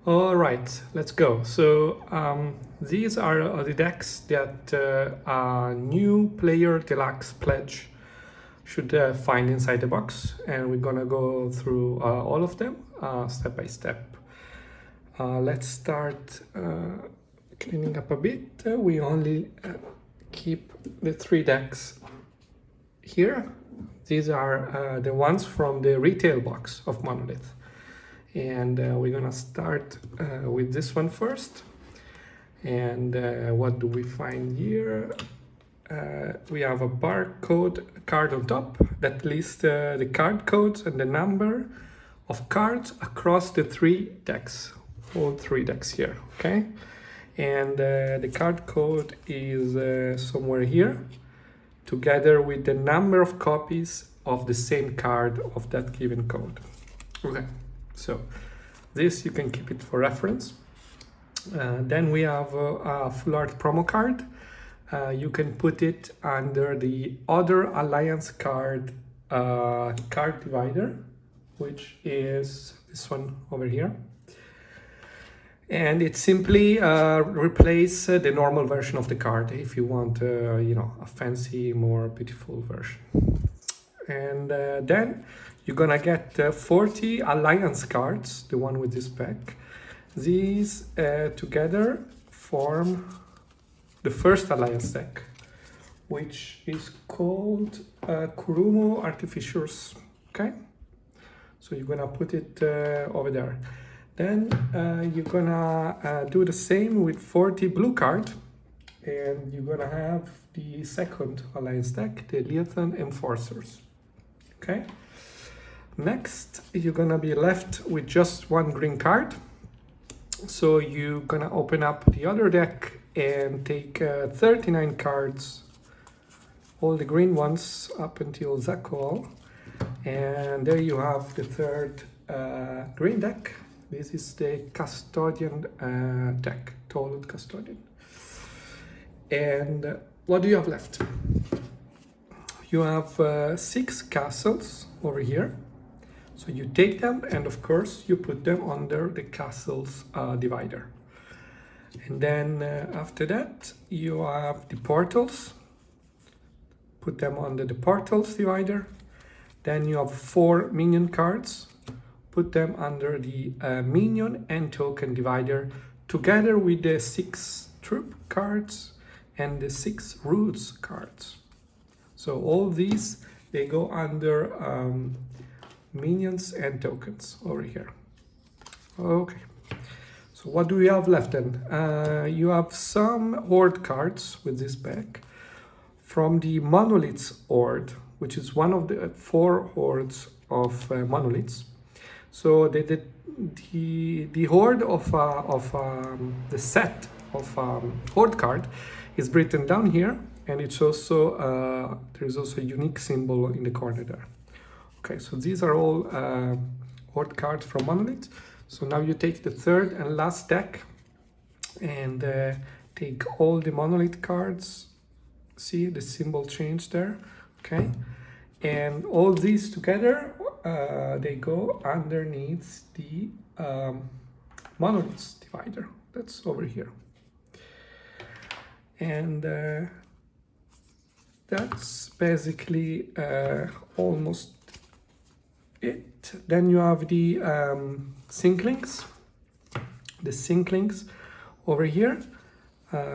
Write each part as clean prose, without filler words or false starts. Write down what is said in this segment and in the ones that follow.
All right, let's go. So these are the decks that a new player deluxe pledge should find inside the box, and we're gonna go through all of them step by step. Let's start cleaning up a bit. We only keep the 3 decks here. These are the ones from the retail box of Monolith. And we're gonna start with this one first. And what do we find here? We have a barcode card on top that lists the card codes and the number of cards across the 3 decks, all 3 decks here, okay? And the card code is somewhere here, together with the number of copies of the same card of that given code. Okay. So this you can keep it for reference. Then we have a full art promo card. You can put it under the other alliance card card divider, which is this one over here. And it simply replaces the normal version of the card if you want, a fancy, more beautiful version. And then you're gonna get 40 alliance cards, the one with this pack. These together form the first alliance deck, which is called Kurumo Artificers. Okay, so you're gonna put it over there. Then you're gonna do the same with 40 blue card, and you're gonna have the second alliance deck, the Leviathan Enforcers. Okay. Next, you're gonna be left with just 1 green card. So you're gonna open up the other deck and take 39 cards, all the green ones up until Zakol. And there you have the third green deck. This is the Custodian deck, Toilet Custodian. And what do you have left? You have 6 castles over here. So you take them, and of course you put them under the castles divider. And then after that you have the portals. Put them under the portals divider. Then you have 4 minion cards. Put them under the minion and token divider, together with the 6 troop cards and the 6 roots cards. So all these, they go under minions and tokens over here. Okay, so what do we have left then? You have some horde cards with this pack from the Monoliths Horde, which is one of the 4 hordes of Monoliths. So the horde of the set of horde card is written down here, and it's also there's also a unique symbol in the corner there. Okay, so these are all horde cards from Monolith. So now you take the third and last deck and take all the Monolith cards. See the symbol change there, okay? And all these together, they go underneath the Monoliths divider. That's over here. And that's basically almost it. Then you have the sinklings. The sinklings over here.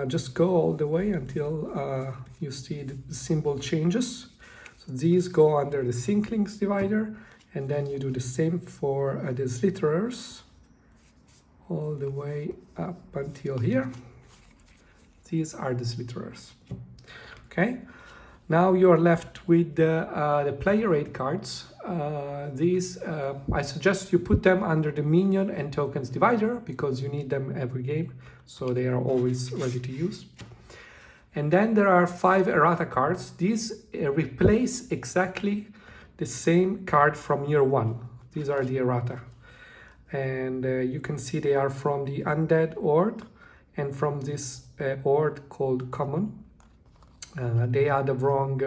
Just go all the way until you see the symbol changes. So these go under the sinklings divider, and then you do the same for the slitterers all the way up until here. These are the slitterers. Okay, now you are left with the player aid cards. These I suggest you put them under the minion and tokens divider, because you need them every game, so they are always ready to use. And then there are 5 errata cards. These replace exactly the same card from year 1. These are the errata. And you can see they are from the Undead Horde and from this horde called Common. They are the wrong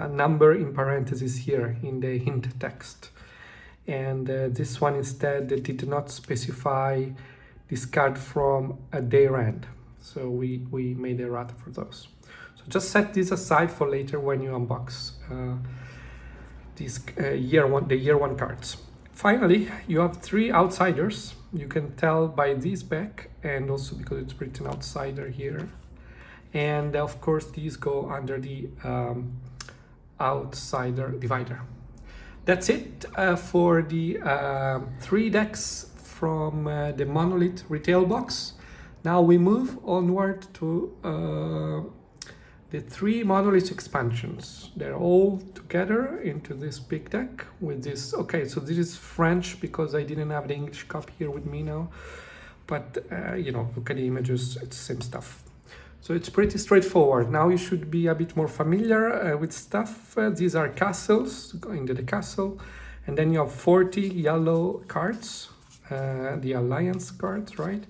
number in parentheses here in the hint text. and this one instead did not specify discard from their end, so we made errata for those. So just set this aside for later when you unbox these the year one cards. Finally, you have 3 outsiders. You can tell by this back, and also because it's written outsider here, and of course these go under the outsider divider. That's it for the 3 decks from the Monolith retail box. Now we move onward to the 3 Monolith expansions. They're all together into this big deck with this. Okay, so this is French because I didn't have the English copy here with me now, but you know, look at the images, it's the same stuff. So it's pretty straightforward. Now you should be a bit more familiar with stuff. These are castles, go into the castle, and then you have 40 yellow cards, the alliance cards, right?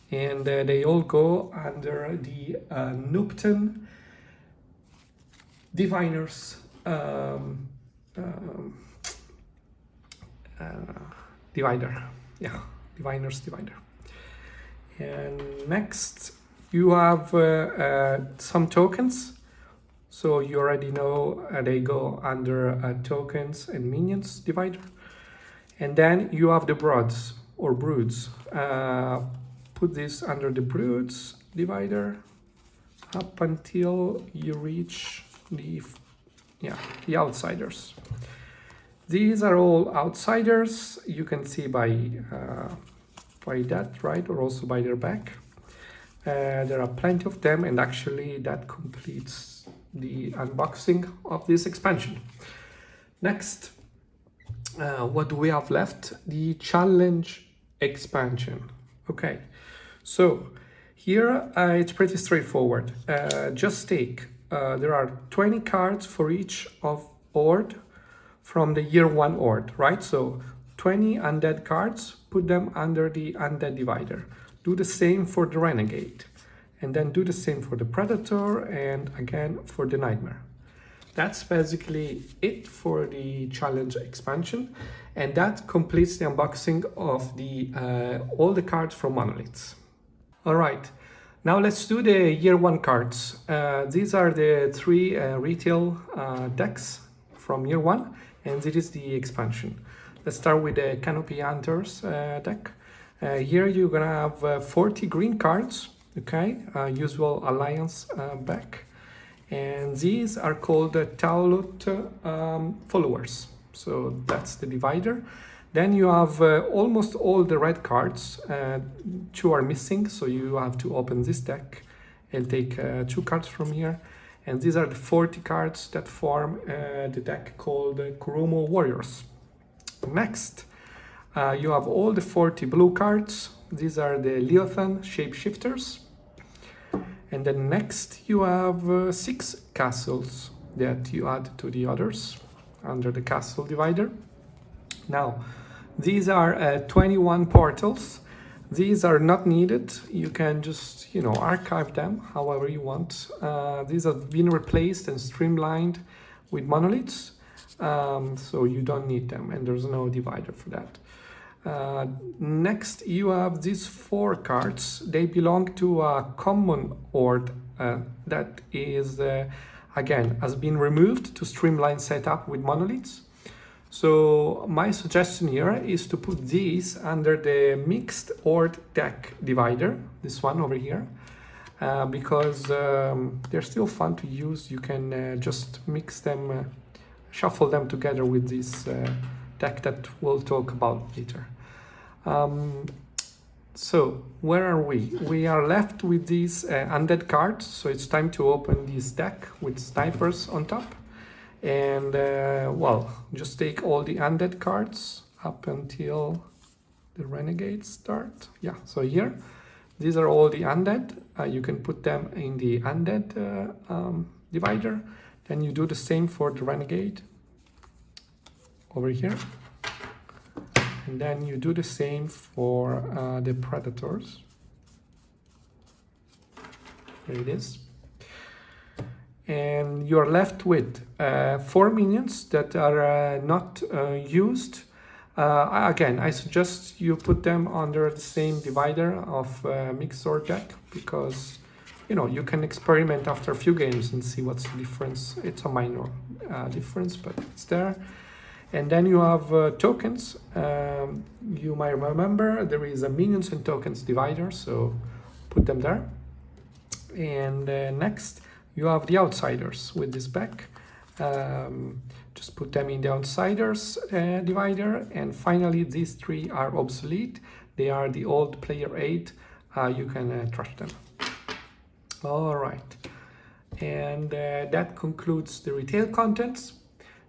And they all go under the Nupton Diviners divider. Yeah, Diviners divider. And next you have some tokens. So you already know they go under tokens and minions divider. And then you have the broods or broods. Put this under the broods divider up until you reach the outsiders. These are all outsiders. You can see by that, right, or also by their back. There are plenty of them, and actually that completes the unboxing of this expansion. Next, what do we have left? The challenge expansion. Okay, so here it's pretty straightforward. Just take there are 20 cards for each of Horde from the year 1 Horde, right? So 20 undead cards, put them under the undead divider. Do the same for the renegade, and then do the same for the predator, and again for the nightmare. That's basically it for the challenge expansion, and that completes the unboxing of the all the cards from Monoliths. All right. Now let's do the year 1 cards. These are the 3 retail decks from year 1, and this is the expansion. Let's start with the Canopy Hunters deck. Here you're gonna have 40 green cards, okay, usual alliance back, and these are called Taulut followers. So that's the divider. Then you have almost all the red cards. 2 are missing, so you have to open this deck and take 2 cards from here. And these are the 40 cards that form the deck called Kurumo Warriors. Next, you have all the 40 blue cards. These are the Leothan Shapeshifters. And then next you have 6 castles that you add to the others under the castle divider. Now, these are 21 portals. These are not needed. You can just, you know, archive them however you want. These have been replaced and streamlined with monoliths, so you don't need them, and there's no divider for that. Next, you have these 4 cards. They belong to a common horde that is, again, has been removed to streamline setup with monoliths. So my suggestion here is to put these under the mixed horde deck divider, this one over here, because they're still fun to use. You can just mix them, shuffle them together with this deck that we'll talk about later. So where are we? We are left with these undead cards, so it's time to open this deck with snipers on top. And well, just take all the undead cards up until the renegades start. Yeah, so here, these are all the undead. You can put them in the undead divider. Then you do the same for the renegade over here. And then you do the same for the predators. Here it is. And you're left with 4 minions that are not used. Again, I suggest you put them under the same divider of mixed or deck, because you can experiment after a few games and see what's the difference. It's a minor difference, but it's there. And then you have tokens. You might remember there is a minions and tokens divider, so put them there. And next you have the outsiders with this back. Just put them in the outsiders divider. And finally, these three are obsolete. They are the old player 8. You can trash them. All right. And that concludes the retail contents.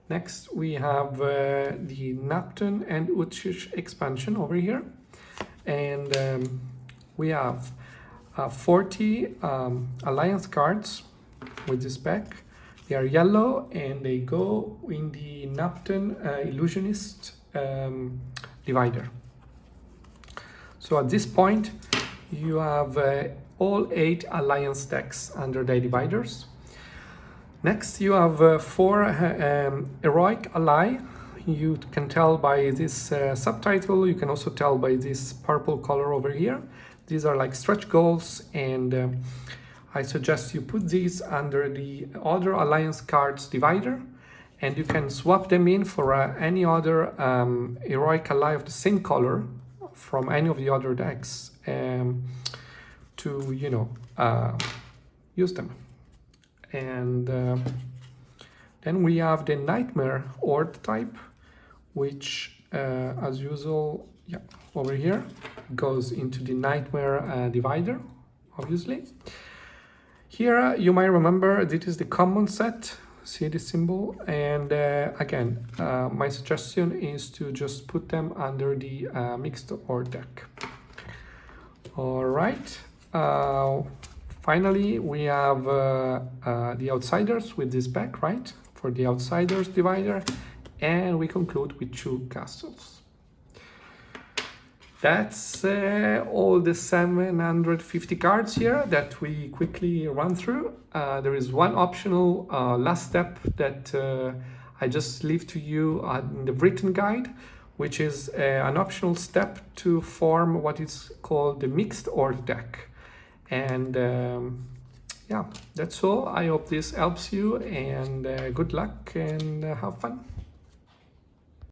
Next, we have the Napton and Uchish expansion over here. And we have 40 alliance cards with this pack. They are yellow and they go in the Napton Illusionist divider. So at this point, you have all 8 alliance decks under the dividers. Next, you have 4 heroic ally. You can tell by this subtitle. You can also tell by this purple color over here. These are like stretch goals, and I suggest you put these under the other alliance cards divider, and you can swap them in for any other heroic ally of the same color from any of the other decks to use them. And then we have the Nightmare Horde type, which as usual, over here goes into the Nightmare divider, obviously. Here you might remember this is the common set. See the symbol? And again, my suggestion is to just put them under the mixed or deck. All right. Finally, we have the outsiders with this back, right? For the outsiders divider, and we conclude with 2 castles. That's all the 750 cards here that we quickly run through. There is one optional last step that I just leave to you in the written guide, which is an optional step to form what is called the mixed or deck. And that's all. I hope this helps you, and good luck and have fun.